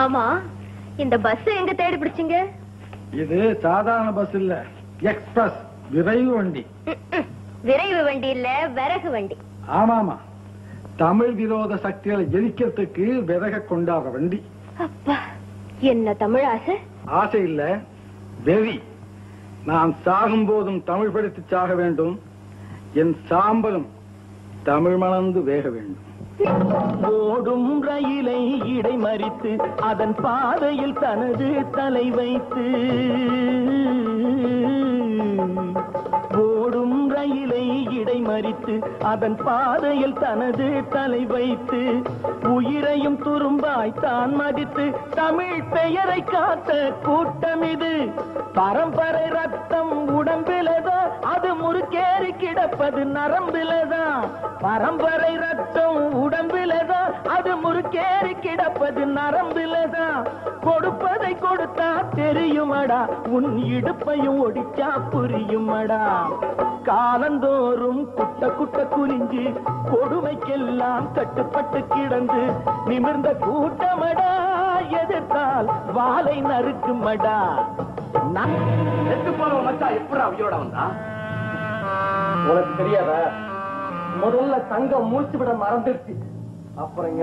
ஆமா, இந்த பஸ் எங்க தேடி பிடிச்சீங்க? இது சாதாரண பஸ் இல்ல, எக்ஸ்பிரஸ் விரைவு வண்டி. விரைவு வண்டி இல்ல, விறகு வண்டி. ஆமாமா, தமிழ் விரோத சக்திகளை எரிக்கிறதுக்கு விறக கொண்டாடுற வண்டி. அப்பா, என்ன தமிழ் ஆசை? ஆசை இல்ல, வெறி. நான் சாகும் போதும் தமிழ் படித்து சாக வேண்டும். என் சாம்பலும் தமிழ் மணந்து வேக வேண்டும். ஓடும் ரயிலை இடைமறித்து அதன் பாதையில் தனது தலை வைத்து, ஓடும் ரயிலை இடைமறித்து அதன் பாதையில் தனது தலை வைத்து, உயிரையும் துரும்பாய் தான் மதித்து தமிழ் பெயரை காத்த கூட்டம் இது. பரம்பரை ரத்தம் உடம்பிலதா, அது முறுக்கேறி கிடப்பது நரம்பிலதா. பரம்பரை ரத்தம் உடம்பிலதா, அது முறுக்கேறி கிடப்பது நரம்பிலதா. கொடுப்பதை கொடுத்தா தெரியுமடா, உன் இடுப்பையும் ஒடிச்சா புரியுமடா. காலந்தோறும் குட்ட குட்ட குனிஞ்சு கொடுமைக்கெல்லாம் கட்டுப்பட்டு கிடந்து நிமிர்ந்த கூட்டமடா, எதிர்த்தால் வாளை நறுக்குமடா. உனக்கு தெரியாத, முதல்ல தங்கம் மூச்சு விட மறந்துருச்சு, அப்புறம்